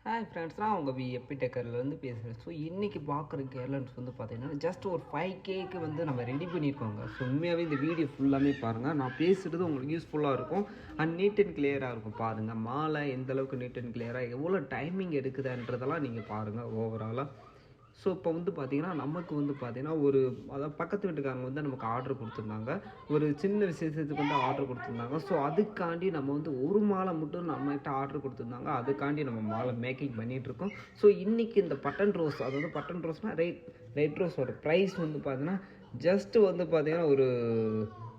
Hi friends, நான் உங்கள் எப்பி டெக்கர்லேருந்து பேசுகிறேன். ஸோ இன்றைக்கி பார்க்குற கேர்லன்ஸ் வந்து பார்த்தீங்கன்னா ஜஸ்ட் ஒரு 5Kக்கு வந்து நம்ம ரெடி பண்ணியிருக்கோங்க. ஸோ உண்மையாகவே இந்த வீடியோ ஃபுல்லாமே பாருங்கள். நான் பேசுகிறது உங்களுக்கு யூஸ்ஃபுல்லாக இருக்கும் அண்ட் நீட் அண்ட் கிளியராக இருக்கும். பாருங்கள் மாலை எந்தளவுக்கு நீட் அண்ட் கிளியராக எவ்வளோ டைமிங் எடுக்குதுன்றதெல்லாம் நீங்கள் பாருங்கள் ஓவராலாக. ஸோ இப்போ வந்து பார்த்திங்கன்னா நமக்கு வந்து பார்த்திங்கன்னா அதாவது பக்கத்து வீட்டுக்காரங்க வந்து நமக்கு ஆர்டர் கொடுத்துருந்தாங்க. ஒரு சின்ன விசேஷத்துக்கு வந்து ஆர்டர் கொடுத்துருந்தாங்க. ஸோ அதுக்காண்டி நம்ம வந்து ஒரு மாலை மட்டும் நம்மகிட்ட ஆர்டர் கொடுத்துருந்தாங்க. அதுக்காண்டி நம்ம மாலை மேக்கிங் பண்ணிகிட்ருக்கோம். ஸோ இன்றைக்கி இந்த பட்டன் ரோஸ், அதாவது பட்டன் ரோஸ்னால் ரெட் ரோஸோட ப்ரைஸ் வந்து பார்த்திங்கன்னா ஜஸ்ட்டு வந்து பார்த்திங்கன்னா ஒரு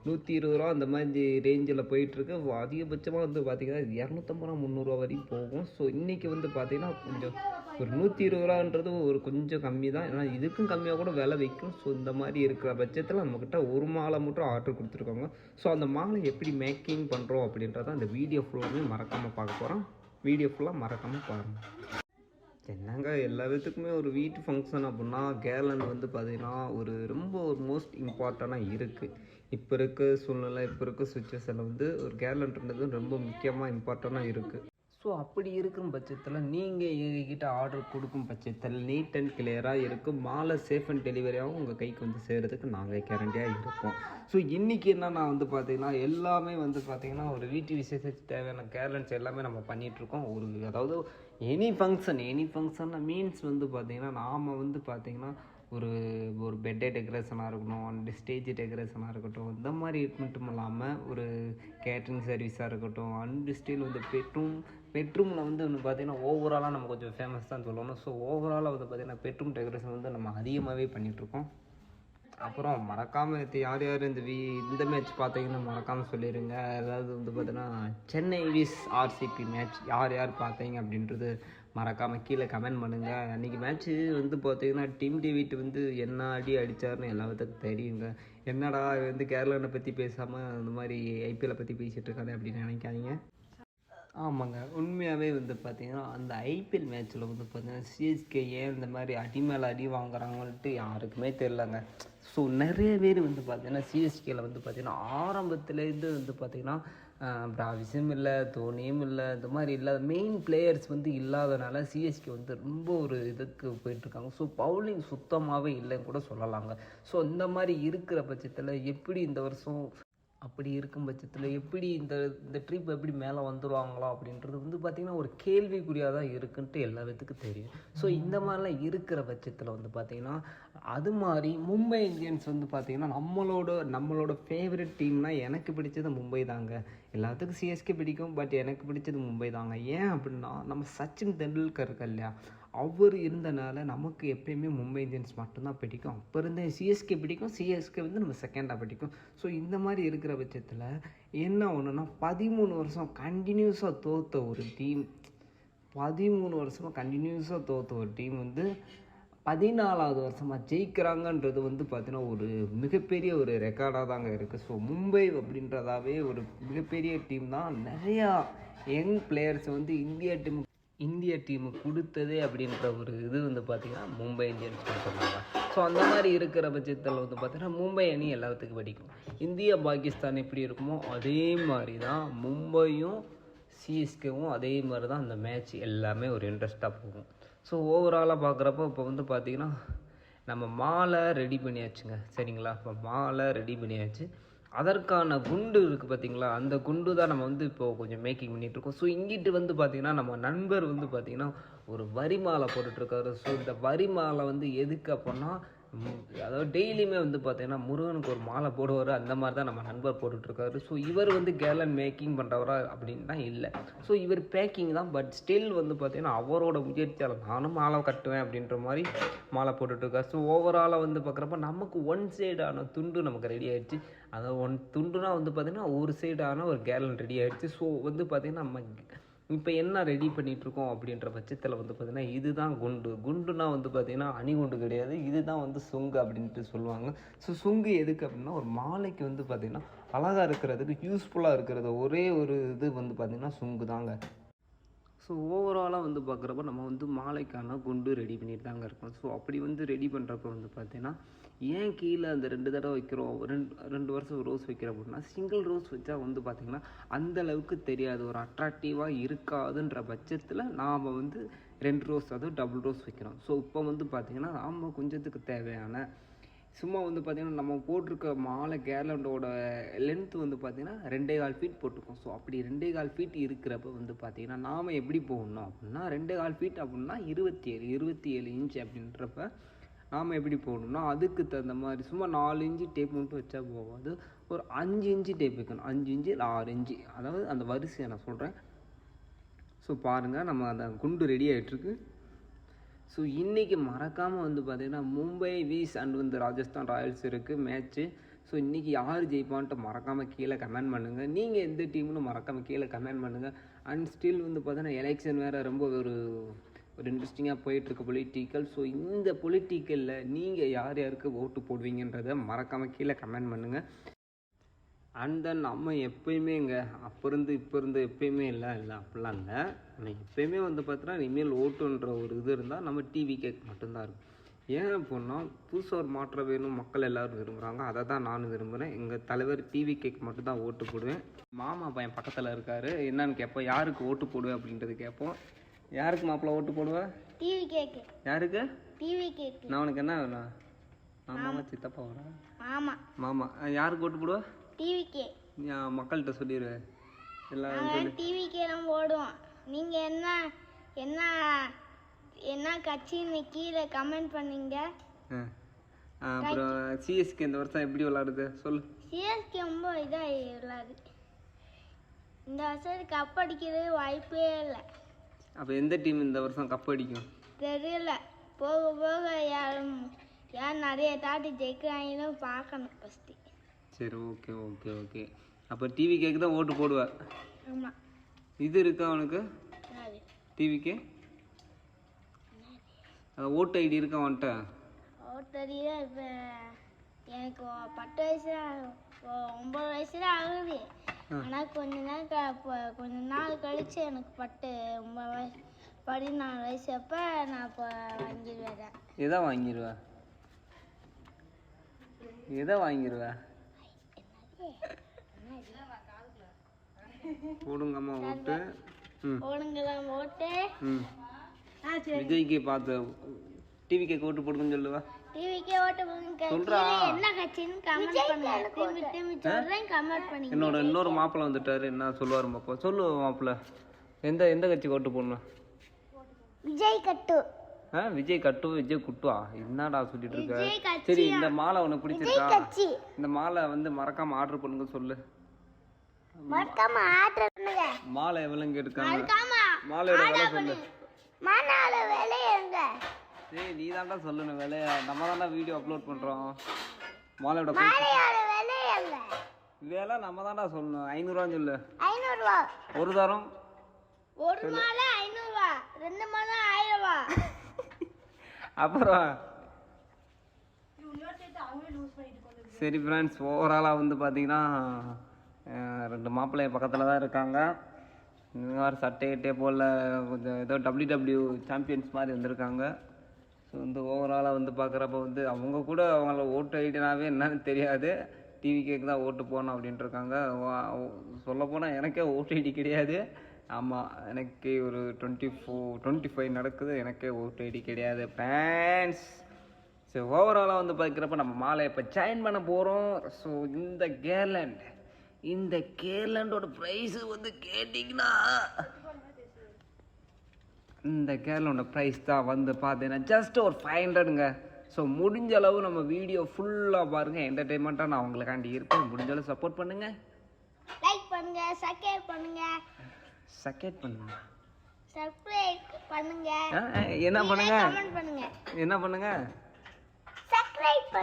120 ரூபா அந்த மாதிரி ரேஞ்சில் போயிட்டுருக்கு. அதிகபட்சமாக வந்து பார்த்திங்கன்னா 250 ரூபா 300 வரைக்கும் போகும். ஸோ இன்றைக்கி வந்து பார்த்திங்கன்னா கொஞ்சம் ஒரு 120 ரூபான்றது ஒரு கொஞ்சம் கம்மி தான். ஏன்னா இதுக்கும் கம்மியாக கூட விலை வைக்கும். ஸோ இந்த மாதிரி இருக்கிற பட்சத்தில் நம்மக்கிட்ட ஒரு மாலை மட்டும் ஆர்டர் கொடுத்துருக்காங்க. ஸோ அந்த மாலை எப்படி மேக்கிங் பண்ணுறோம் அப்படின்றத அந்த வீடியோ ஃபுல்லாமே மறக்காமல் பார்க்க போகிறோம். வீடியோ ஃபுல்லாக மறக்காமல் பாருங்கள். என்னங்க எல்லா விதத்துக்குமே ஒரு வீட்டு ஃபங்க்ஷன் அப்படின்னா கேர்லண்ட் வந்து பார்த்திங்கன்னா ரொம்ப மோஸ்ட் இம்பார்ட்டண்ட்டாக இருக்குது. இப்போ இருக்க சூழ்நிலை, இப்போ இருக்க சுச்சுவேஷனில் வந்து ஒரு கேர்லண்ட்ன்றது ரொம்ப முக்கியமாக இம்பார்ட்டண்ட்டாக இருக்குது. ஸோ அப்படி இருக்கும் பட்சத்தில் நீங்கள் எங்ககிட்ட ஆர்டர் கொடுக்கும் பட்சத்தில் நீட் அண்ட் கிளியராக இருக்கும். மாலை சேஃப் அண்ட் டெலிவரியாகவும் உங்கள் கைக்கு வந்து சேர்கிறதுக்கு நாங்கள் கேரண்டியாக இருப்போம். ஸோ இன்றைக்கி என்னென்னா வந்து பார்த்திங்கன்னா எல்லாமே வந்து பார்த்திங்கன்னா ஒரு வீட்டு விசேஷத்துக்கு தேவையான கேர்லண்ட்ஸ் எல்லாமே நம்ம பண்ணிகிட்ருக்கோம். அதாவது எனி ஃபங்க்ஷன் மீன்ஸ் வந்து பார்த்திங்கன்னா நாம் வந்து பார்த்திங்கன்னா ஒரு பெட்டே டெக்கரேஷனாக இருக்கணும், அண்ட் ஸ்டேஜ் டெக்கரேஷனாக இருக்கட்டும், இந்த மாதிரி மட்டும் இல்லாமல் ஒரு கேட்ரிங் சர்வீஸாக இருக்கட்டும், அண்ட் ஸ்டில் வந்து பெட்ரூமில் வந்து பார்த்திங்கன்னா ஓவராலாக நம்ம கொஞ்சம் ஃபேமஸ் தான் சொல்லணும். ஸோ ஓவராலாக வந்து பார்த்திங்கன்னா பெட்ரூம் டெக்கரேஷன் வந்து நம்ம அதிகமாகவே பண்ணிகிட்ருக்கோம். அப்புறம் மறக்காமல் யார் இந்த மேட்ச் பார்த்தீங்கன்னா மறக்காமல் சொல்லிடுங்க. அதாவது வந்து பார்த்தீங்கன்னா சென்னை விஸ் ஆர்சிபி மேட்ச் யார் பார்த்தீங்க அப்படின்றது மறக்காமல் கீழே கமெண்ட் பண்ணுங்கள். அன்றைக்கி மேட்ச்சு வந்து பார்த்தீங்கன்னா டீம் டேவிட் வந்து என்ன அடித்தாருன்னு எல்லாத்துக்கும் தெரியுங்க. என்னடா வந்து கேரளாவை பற்றி பேசாமல் அந்த மாதிரி ஐபிஎல்லை பற்றி பேசிகிட்டு இருக்காரு அப்படின்னு நினைக்காதீங்க. ஆமாங்க, உண்மையாகவே வந்து பார்த்திங்கன்னா அந்த ஐபிஎல் மேட்ச்சில் வந்து பார்த்திங்கன்னா சிஎஸ்கே ஏன் இந்த மாதிரி அடி மேலே அடி வாங்குறாங்கன்ட்டு யாருக்குமே தெரிலங்க. ஸோ நிறைய பேர் வந்து பார்த்திங்கன்னா சிஎஸ்கேயில் வந்து பார்த்திங்கன்னா ஆரம்பத்துலேருந்து வந்து பார்த்திங்கன்னா பிராவிஸும் இல்லை, தோனியும் இல்லை, இந்த மாதிரி இல்லாத மெயின் பிளேயர்ஸ் வந்து இல்லாதனால சிஎஸ்கே வந்து ரொம்ப ஒரு இதுக்கு போயிட்டுருக்காங்க. ஸோ பவுலிங் சுத்தமாகவே இல்லைன்னு கூட சொல்லலாங்க. ஸோ இந்த மாதிரி இருக்கிற பட்சத்தில் எப்படி இந்த வருஷம் அப்படி இருக்கும் பட்சத்தில் எப்படி இந்த ட்ரிப் எப்படி மேலே வந்துடுவாங்களா அப்படின்றது வந்து பார்த்திங்கன்னா ஒரு கேள்விக்குறியாக தான் இருக்குன்ட்டு எல்லா பேத்துக்கும் தெரியும். ஸோ இந்த மாதிரிலாம் இருக்கிற பட்சத்தில் வந்து பார்த்திங்கன்னா அது மாதிரி மும்பை இந்தியன்ஸ் வந்து பார்த்திங்கன்னா நம்மளோட ஃபேவரட் டீம்னால் எனக்கு பிடிச்சது மும்பை தாங்க. எல்லாத்துக்கும் சிஎஸ்கே பிடிக்கும், பட் எனக்கு பிடிச்சது மும்பை தாங்க. ஏன் அப்படின்னா நம்ம சச்சின் தெண்டுல்கர் இருக்கா இல்லையா, அவர் இருந்தனால நமக்கு எப்பயுமே மும்பை இந்தியன்ஸ் மட்டும்தான் பிடிக்கும். அப்போ இருந்தே சிஎஸ்கே பிடிக்கும், சிஎஸ்கே வந்து நம்ம செகண்டாக பிடிக்கும். ஸோ இந்த மாதிரி இருக்கிற பட்சத்தில் என்ன ஒன்றுனா 13 வருஷம் கண்டினியூஸாக தோற்ற ஒரு டீம் 13 வருஷமாக கண்டினியூஸாக தோற்ற ஒரு டீம் வந்து 14வது வருஷமாக ஜெயிக்கிறாங்கன்றது வந்து பார்த்திங்கன்னா ஒரு மிகப்பெரிய ஒரு ரெக்கார்டாக தாங்க இருக்குது. ஸோ மும்பை அப்படின்றதாவே ஒரு மிகப்பெரிய டீம் தான். நிறையா யங் பிளேயர்ஸ் வந்து இந்திய டீமுக்கு கொடுத்ததே அப்படின்ற ஒரு இது வந்து பார்த்திங்கன்னா மும்பை இந்தியன்ஸ் சொன்னாங்க. ஸோ அந்த மாதிரி இருக்கிற பட்சத்தில் வந்து பார்த்திங்கன்னா மும்பை அணி எல்லாத்துக்கும் பிடிக்கும். இந்தியா பாகிஸ்தான் எப்படி இருக்குமோ அதே மாதிரி தான் மும்பையும் சிஎஸ்கேவும் அதே மாதிரி தான் அந்த மேட்ச் எல்லாமே ஒரு இன்ட்ரெஸ்ட்டாக போகும். ஸோ ஓவராலாக பார்க்குறப்போ இப்போ வந்து பார்த்திங்கன்னா நம்ம மாலை ரெடி பண்ணியாச்சுங்க, சரிங்களா? இப்போ மாலை ரெடி பண்ணியாச்சு. அதற்கான குண்டு இருக்குது பார்த்திங்களா, அந்த குண்டு தான் நம்ம வந்து இப்போது கொஞ்சம் மேக்கிங் பண்ணிகிட்ருக்கோம். ஸோ இங்கிட்டு வந்து பார்த்திங்கன்னா நம்ம நண்பர் வந்து பார்த்திங்கன்னா ஒரு வரி மாலை போட்டுட்ருக்காரு. ஸோ இந்த வரி மாலை வந்து எதுக்கு அப்படின்னா அதாவது டெய்லியுமே வந்து பார்த்திங்கன்னா முருகனுக்கு ஒரு மாலை போடுவார், அந்த மாதிரி தான் நம்ம நண்பர் போட்டுட்ருக்காரு. ஸோ இவர் வந்து கேர்லண்ட் மேக்கிங் பண்ணுறவரா அப்படின்னா இல்லை. ஸோ இவர் பேக்கிங் தான், பட் ஸ்டில் வந்து பார்த்திங்கன்னா அவரோட முயற்சியால் நானும் மாலை கட்டுவேன் அப்படின்ற மாதிரி மாலை போட்டுட்ருக்காரு. ஸோ ஓவராலாக வந்து பார்க்குறப்ப நமக்கு ஒன் சைடான துண்டு நமக்கு ரெடி ஆகிடுச்சு. அதாவது துண்டுனா வந்து பார்த்திங்கன்னா ஒரு சைடான ஒரு கேர்லண்ட் ரெடி ஆகிடுச்சு. ஸோ வந்து பார்த்திங்கன்னா நம்ம இப்போ என்ன ரெடி பண்ணிகிட்ருக்கோம் அப்படின்ற பட்சத்தில் வந்து பார்த்திங்கன்னா இதுதான் குண்டுனா வந்து பார்த்திங்கன்னா அணிகுண்டு கிடையாது, இதுதான் வந்து சுங்கு அப்படின்ட்டு சொல்லுவாங்க. ஸோ சுங்கு எதுக்கு அப்படின்னா ஒரு மாலைக்கு வந்து பார்த்திங்கன்னா அழகாக இருக்கிறதுக்கு யூஸ்ஃபுல்லாக இருக்கிறது ஒரே ஒரு இது வந்து பார்த்திங்கன்னா சுங்கு தாங்க. ஸோ ஓவராலாக வந்து பார்க்குறப்ப நம்ம வந்து மாலைக்கான குண்டு ரெடி பண்ணிட்டு தாங்க இருக்கோம். ஸோ அப்படி வந்து ரெடி பண்ணுறப்ப வந்து பார்த்தீங்கன்னா ஏன் கீழே அந்த 2 தடவை வைக்கிறோம், ரெண்டு வருஷம் ரோஸ் வைக்கிறோம் அப்படின்னா, சிங்கிள் ரோஸ் வச்சா வந்து பார்த்திங்கன்னா அந்தளவுக்கு தெரியாது, ஒரு அட்ராக்டிவாக இருக்காதுன்ற பட்சத்தில் நாம் வந்து 2 ரோஸ் அதுவும் டபுள் ரோஸ் வைக்கிறோம். ஸோ இப்போ வந்து பார்த்திங்கன்னா நாம் கொஞ்சத்துக்கு தேவையான சும்மா வந்து பார்த்திங்கன்னா நம்ம போட்டிருக்க மாலை கேர்லண்டோட லென்த்து வந்து பார்த்திங்கன்னா 2.25 ஃபீட் போட்டிருக்கோம். ஸோ அப்படி 2.25 ஃபீட் இருக்கிறப்ப வந்து பார்த்திங்கன்னா நாம் எப்படி போகணும் அப்படின்னா 2.25 ஃபீட் அப்படின்னா 27 இன்ச் அப்படின்றப்ப நாம் எப்படி போகணும்னா அதுக்கு தகுந்த மாதிரி சும்மா 4 இன்ச்சு டேப் மட்டும் வச்சா போகாது, ஒரு 5 இன்ச்சு டேப் வைக்கணும். 5 இன்ச்சு இல்லை 6 இன்ச்சு, அதாவது அந்த வரிசையை நான் சொல்கிறேன். ஸோ பாருங்கள் நம்ம அந்த குண்டு ரெடி ஆகிட்டுருக்கு. ஸோ இன்றைக்கி மறக்காமல் வந்து பார்த்திங்கன்னா மும்பை வீஸ் அண்ட் வந்து ராஜஸ்தான் ராயல்ஸ் இருக்குது மேட்ச்சு. ஸோ இன்றைக்கி யார் ஜெயிப்பான்ட்டு மறக்காமல் கீழே கமெண்ட் பண்ணுங்கள். நீங்கள் எந்த டீம்னு மறக்காமல் கீழே கமெண்ட் பண்ணுங்கள். அண்ட் ஸ்டில் வந்து பார்த்தீங்கன்னா எலெக்ஷன் வேறு ரொம்ப ஒரு இன்ட்ரெஸ்டிங்காக போயிட்டுருக்கு பொலிட்டிக்கல். ஸோ இந்த பொலிட்டிக்கலில் நீங்கள் யாருக்கு ஓட்டு போடுவீங்கன்றதை மறக்காமல் கீழே கமெண்ட் பண்ணுங்கள். அண்ட் தென் நம்ம எப்போயுமே இப்போ இருந்து எப்போயுமே இல்லை அப்படிலாம் இல்லை. ஆனால் எப்போயுமே வந்து பார்த்தீங்கன்னா இனிமேல் ஓட்டுன்ற ஒரு இது இருந்தால் நம்ம டிவி கேக் மட்டும்தான் இருக்கும். ஏன் அப்படின்னா புதுசாக ஒரு மாற்றம் வேணும், மக்கள் எல்லோரும் விரும்புகிறாங்க, அதை தான் நானும் விரும்புகிறேன். எங்கள் தலைவர் டிவி கேக் மட்டும்தான் ஓட்டு போடுவேன். மாமா பையன் பக்கத்தில் இருக்கார், என்னன்னு கேட்போம், யாருக்கு ஓட்டு போடுவேன் அப்படின்றது கேட்போம். யாருக்கு மாப்பிள்ளை ஓட்டு போடுவேன்? டிவி கேக். யாருக்கு? டிவி கேக். நான் உனக்கு என்ன வேணும்? மாமா சித்தப்பா வரேன். மாமா யாருக்கு ஓட்டு போடுவேன்? டிவிக்கே. மக்கள்கிட்ட சொல்லிடுவேன் எல்லாரும் டிவிக்கே நம்ம ஓடுவோம். நீங்கள் என்ன கட்சின்னு கீழே கமெண்ட் பண்ணீங்க. அப்புறம் சிஎஸ்கே இந்த வருஷம் எப்படி விளாடுது சொல்லு. சிஎஸ்கே ரொம்ப இதாக விளாடுது. இந்த வருஷம் கப் அடிக்கிறது வாய்ப்பே இல்லை. அப்போ எந்த டீம் இந்த வருஷம் கப் அடிக்கும் தெரியல. போக போக யார் நிறைய தாட்டி ஜெயிக்கிறாங்கன்னு பார்க்கணும் ஃபஸ்ட்டு. சரி, ஓகே. அப்போ டிவி கேக்கு தான் ஓட்டு போடுவேன். ஆமாம். இது இருக்கா அவனுக்கு டிவிக்கு? ஓட்டு ஐடி இருக்கா அவன்கிட்ட? ஓட்டு ஐடி தான் இப்போ எனக்கு 10 வயசு 9 வயசு தான் ஆகுது. ஆனால் கொஞ்ச நாள் கழிச்சு எனக்கு 9 வயசு 14 வயசு அப்போ நான் இப்போ வாங்கிடுவேன். எதை வாங்கிடுவேன்? போடுங்கம்மா ஓட்டு. போடுங்கலாம் ஓட்டு. விஜய்க்கு பார்த்து டிவிக்கே ஓட்டு போடுங்கன்னு சொல்லுவா. டிவிக்கே ஓட்டு போடுங்க சொல்றா. என்ன கட்சின்னு கமெண்ட் பண்ணுங்க. திரும்பி சொல்றேன், கமெண்ட் பண்ணுங்க. இன்னொரு மாப்பிள்ளை வந்துட்டாரு, என்ன சொல்லுவாரு பாப்பா. சொல்லு மாப்பிள்ளை, எந்த கட்சிக்கு ஓட்டு போடணும்? விஜய் கட்டு. விஜய் கட்டு, விஜய் குட்டுவா? என்னடா சொல்லிட்டு இருக்க? சரி, இந்த மாலை உனக்கு பிடிச்சிருக்கா? இந்த மாலை வந்து மறக்காம ஆர்டர் பண்ணுங்க சொல்லு. மறக்காம ஆர்டர் பண்ணுங்க. மாலை எவ்வளவுங்க எடுக்காங்க? மாலையோட விலை சொல்லு. மாலையோட விலை எங்க? டேய் நீ தான்டா சொல்லணும் விலைய. நம்ம தான்டா வீடியோ அப்லோட் பண்றோம். மாலையோட விலை எங்க? விலை நம்ம தான்டா சொல்லணும். 500 ரூபாய் சொல்லு. 500 ரூபாய். ஒரு தரம் ஒரு மாலை 500 ரூபாய், 2 மாலை 1000 ரூபாய். அப்புறம் சரி ஃப்ரெண்ட்ஸ், ஓவராலாக வந்து பார்த்தீங்கன்னா 2 மாப்பிள்ளை பக்கத்தில் தான் இருக்காங்க. இந்த மாதிரி சட்டையிட்டே போல் கொஞ்சம் ஏதோ WW சாம்பியன்ஸ் மாதிரி வந்திருக்காங்க. ஸோ வந்து ஓவராலாக வந்து பார்க்குறப்ப வந்து அவங்க கூட அவங்கள ஓட்டு ஐடினாவே என்னன்னு தெரியாது, டிவி கேக்கு தான் ஓட்டு போகணும் அப்படின்ட்டு இருக்காங்க. சொல்லப்போனால் எனக்கே ஓட்டு ஐடி கிடையாது. ஆமாம், எனக்கு ஒரு 25 நடக்குது, எனக்கே ஓட்டு ஐடி கிடையாது ஃப்ரெண்ட்ஸ். ஸோ ஓவராலாக வந்து பார்க்குறப்ப நம்ம மாலை இப்போ ஜாயின் பண்ண போகிறோம். ஸோ இந்த கேர்லாண்டோட ப்ரைஸு வந்து கேட்டிங்கன்னா இந்த கேர்லாண்டோட ப்ரைஸ் தான் வந்து பார்த்தீங்கன்னா ஜஸ்ட் ஒரு 500ங்க. ஸோ முடிஞ்ச அளவு நம்ம வீடியோ ஃபுல்லாக பாருங்கள், என்டர்டெயின்மெண்ட்டாக நான் உங்களுக்காண்டி இருப்பேன். முடிஞ்ச அளவு சப்போர்ட் பண்ணுங்கள், லைக் பண்ணுங்கள், சப்ஸ்கிரைப் பண்ணுங்கள். என்ன பண்ணுங்க? என்ன பண்ணுங்க? சப்ஸ்கிரைபா?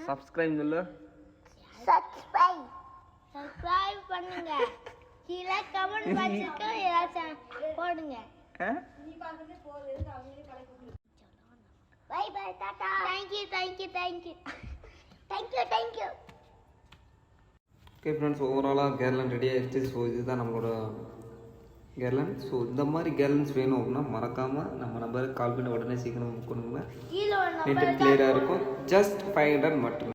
சப்ஸ்கிரைப் சொல்லு. சப்ஸ்கிரைப் பண்ணுங்க. கீழ கமெண்ட் பாக்ஸ்க்கு ஏதாச்சும் போடுங்க. பை பை டாடா. Thank you. ஓகே ஃப்ரெண்ட்ஸ், ஓவராலாக கேர்லன் ரெடி ஆகிடுச்சு. ஸோ இதுதான் நம்மளோட கேர்லன். ஸோ இந்த மாதிரி கேர்லன்ஸ் வேணும் அப்படின்னா மறக்காமல் நம்ம நம்பருக்கு கால் பண்ணி உடனே சீக்கிரம் புக் பண்ணுங்க. நெட்டு கிளியராக இருக்கும். ஜஸ்ட் 500 மட்டும்.